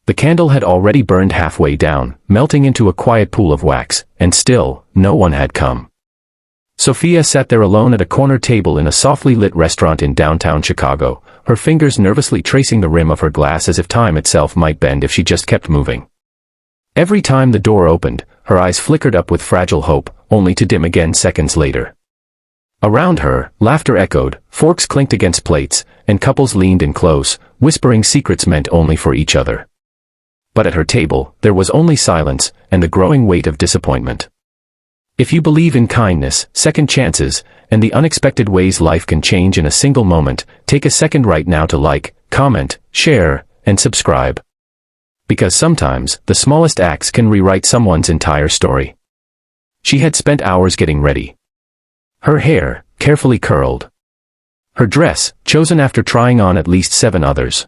The candle had already burned halfway down, melting into a quiet pool of wax, and still, no one had come. Sophia sat there alone at a corner table in a softly lit restaurant in downtown Chicago, her fingers nervously tracing the rim of her glass as if time itself might bend if she just kept moving. Every time the door opened, her eyes flickered up with fragile hope, only to dim again seconds later. Around her, laughter echoed, forks clinked against plates, and couples leaned in close, whispering secrets meant only for each other. But at her table, there was only silence, and the growing weight of disappointment. If you believe in kindness, second chances, and the unexpected ways life can change in a single moment, take a second right now to like, comment, share, and subscribe. Because sometimes, the smallest acts can rewrite someone's entire story. She had spent hours getting ready. Her hair, carefully curled. Her dress, chosen after trying on at least 7 others.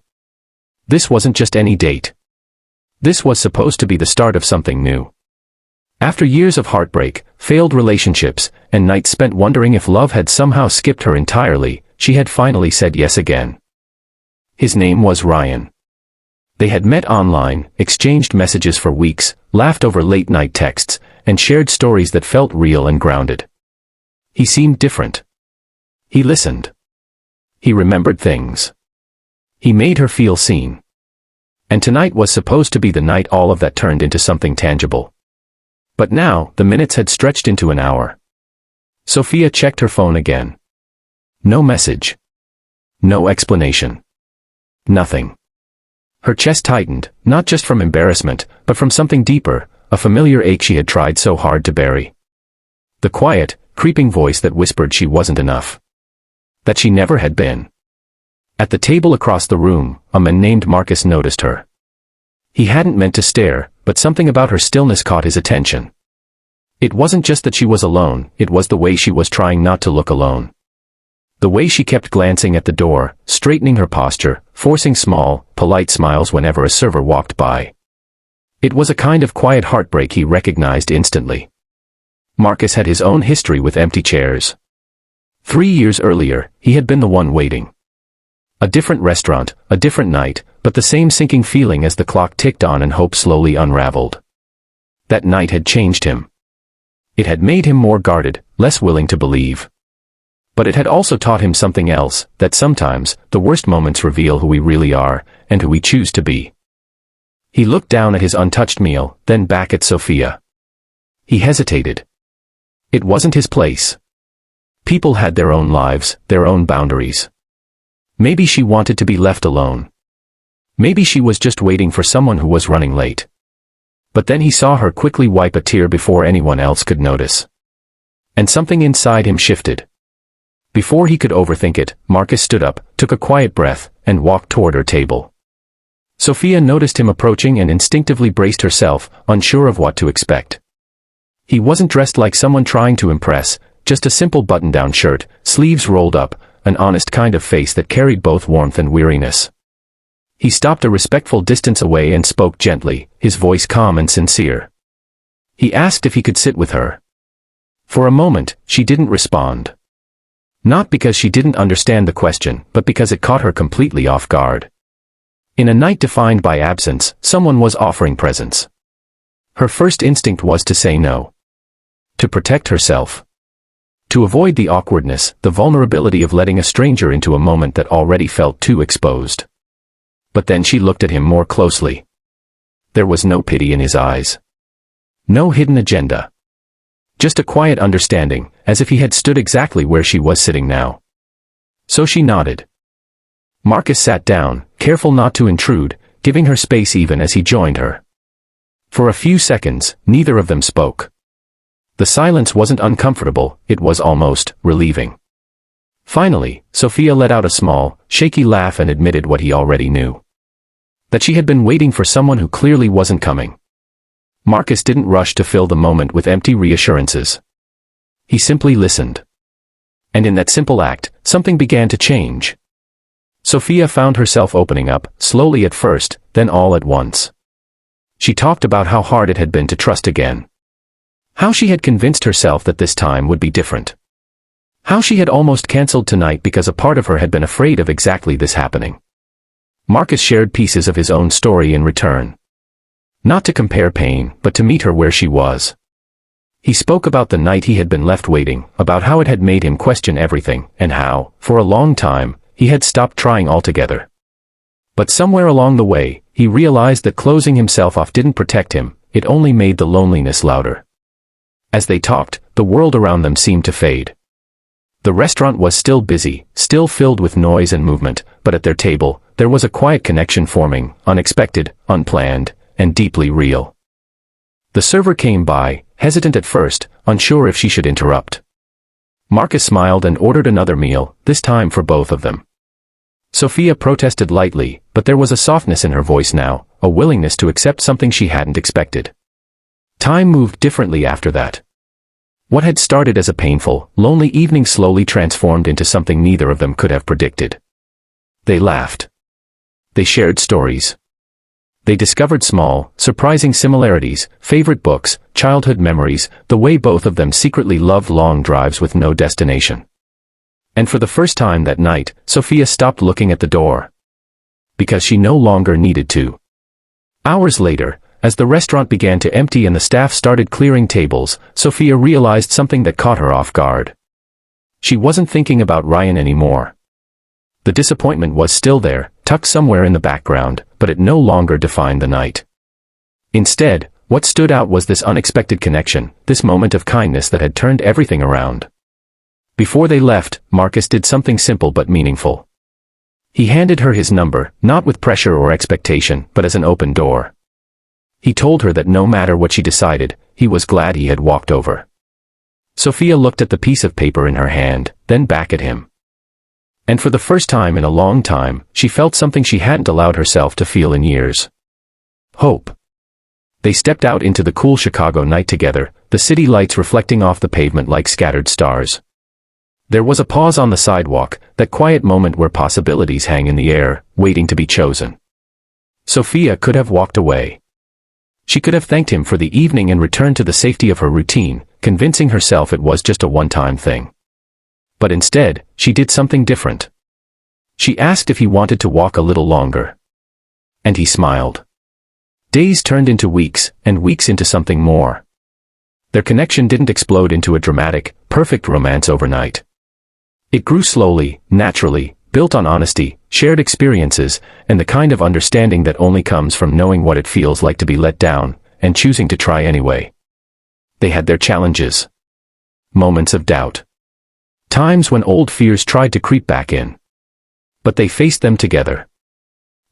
This wasn't just any date. This was supposed to be the start of something new. After years of heartbreak, failed relationships, and nights spent wondering if love had somehow skipped her entirely, she had finally said yes again. His name was Ryan. They had met online, exchanged messages for weeks, laughed over late-night texts, and shared stories that felt real and grounded. He seemed different. He listened. He remembered things. He made her feel seen. And tonight was supposed to be the night all of that turned into something tangible. But now, the minutes had stretched into an hour. Sophia checked her phone again. No message. No explanation. Nothing. Her chest tightened, not just from embarrassment, but from something deeper, a familiar ache she had tried so hard to bury. The quiet, creeping voice that whispered she wasn't enough. That she never had been. At the table across the room, a man named Marcus noticed her. He hadn't meant to stare, but something about her stillness caught his attention. It wasn't just that she was alone, it was the way she was trying not to look alone. The way she kept glancing at the door, straightening her posture, forcing small, polite smiles whenever a server walked by. It was a kind of quiet heartbreak he recognized instantly. Marcus had his own history with empty chairs. 3 years earlier, he had been the one waiting. A different restaurant, a different night, but the same sinking feeling as the clock ticked on and hope slowly unraveled. That night had changed him. It had made him more guarded, less willing to believe. But it had also taught him something else, that sometimes, the worst moments reveal who we really are, and who we choose to be. He looked down at his untouched meal, then back at Sophia. He hesitated. It wasn't his place. People had their own lives, their own boundaries. Maybe she wanted to be left alone. Maybe she was just waiting for someone who was running late. But then he saw her quickly wipe a tear before anyone else could notice. And something inside him shifted. Before he could overthink it, Marcus stood up, took a quiet breath, and walked toward her table. Sophia noticed him approaching and instinctively braced herself, unsure of what to expect. He wasn't dressed like someone trying to impress, just a simple button-down shirt, sleeves rolled up, an honest kind of face that carried both warmth and weariness. He stopped a respectful distance away and spoke gently, his voice calm and sincere. He asked if he could sit with her. For a moment, she didn't respond. Not because she didn't understand the question, but because it caught her completely off guard. In a night defined by absence, someone was offering presence. Her first instinct was to say no. To protect herself. To avoid the awkwardness, the vulnerability of letting a stranger into a moment that already felt too exposed. But then she looked at him more closely. There was no pity in his eyes. No hidden agenda. Just a quiet understanding, as if he had stood exactly where she was sitting now. So she nodded. Marcus sat down, careful not to intrude, giving her space even as he joined her. For a few seconds, neither of them spoke. The silence wasn't uncomfortable, it was almost relieving. Finally, Sophia let out a small, shaky laugh and admitted what he already knew. That she had been waiting for someone who clearly wasn't coming. Marcus didn't rush to fill the moment with empty reassurances. He simply listened. And in that simple act, something began to change. Sophia found herself opening up, slowly at first, then all at once. She talked about how hard it had been to trust again. How she had convinced herself that this time would be different. How she had almost canceled tonight because a part of her had been afraid of exactly this happening. Marcus shared pieces of his own story in return. Not to compare pain, but to meet her where she was. He spoke about the night he had been left waiting, about how it had made him question everything, and how, for a long time, he had stopped trying altogether. But somewhere along the way, he realized that closing himself off didn't protect him, it only made the loneliness louder. As they talked, the world around them seemed to fade. The restaurant was still busy, still filled with noise and movement, but at their table, there was a quiet connection forming, unexpected, unplanned, and deeply real. The server came by, hesitant at first, unsure if she should interrupt. Marcus smiled and ordered another meal, this time for both of them. Sophia protested lightly, but there was a softness in her voice now, a willingness to accept something she hadn't expected. Time moved differently after that. What had started as a painful, lonely evening slowly transformed into something neither of them could have predicted. They laughed. They shared stories. They discovered small, surprising similarities, favorite books, childhood memories, the way both of them secretly loved long drives with no destination. And for the first time that night, Sophia stopped looking at the door. Because she no longer needed to. Hours later, as the restaurant began to empty and the staff started clearing tables, Sophia realized something that caught her off guard. She wasn't thinking about Ryan anymore. The disappointment was still there, tucked somewhere in the background, but it no longer defined the night. Instead, what stood out was this unexpected connection, this moment of kindness that had turned everything around. Before they left, Marcus did something simple but meaningful. He handed her his number, not with pressure or expectation, but as an open door. He told her that no matter what she decided, he was glad he had walked over. Sophia looked at the piece of paper in her hand, then back at him. And for the first time in a long time, she felt something she hadn't allowed herself to feel in years. Hope. They stepped out into the cool Chicago night together, the city lights reflecting off the pavement like scattered stars. There was a pause on the sidewalk, that quiet moment where possibilities hang in the air, waiting to be chosen. Sophia could have walked away. She could have thanked him for the evening and returned to the safety of her routine, convincing herself it was just a one-time thing. But instead, she did something different. She asked if he wanted to walk a little longer. And he smiled. Days turned into weeks, and weeks into something more. Their connection didn't explode into a dramatic, perfect romance overnight. It grew slowly, naturally, built on honesty, shared experiences, and the kind of understanding that only comes from knowing what it feels like to be let down, and choosing to try anyway. They had their challenges. Moments of doubt. Times when old fears tried to creep back in. But they faced them together.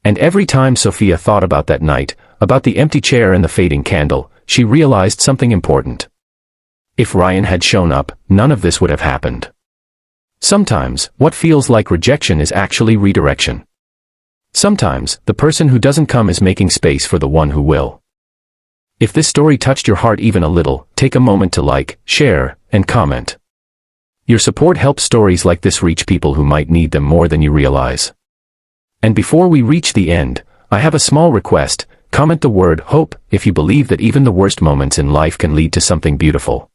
And every time Sophia thought about that night, about the empty chair and the fading candle, she realized something important. If Ryan had shown up, none of this would have happened. Sometimes, what feels like rejection is actually redirection. Sometimes, the person who doesn't come is making space for the one who will. If this story touched your heart even a little, take a moment to like, share, and comment. Your support helps stories like this reach people who might need them more than you realize. And before we reach the end, I have a small request: comment the word hope if you believe that even the worst moments in life can lead to something beautiful.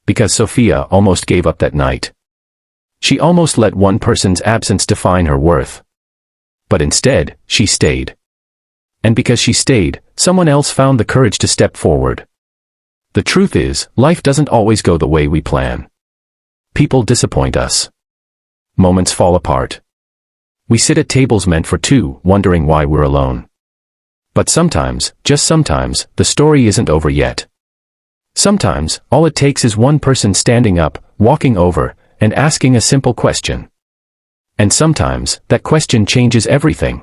Because Sophia almost gave up that night. She almost let one person's absence define her worth. But instead, she stayed. And because she stayed, someone else found the courage to step forward. The truth is, life doesn't always go the way we plan. People disappoint us. Moments fall apart. We sit at tables meant for two, wondering why we're alone. But sometimes, just sometimes, the story isn't over yet. Sometimes, all it takes is one person standing up, walking over, and asking a simple question. And sometimes, that question changes everything.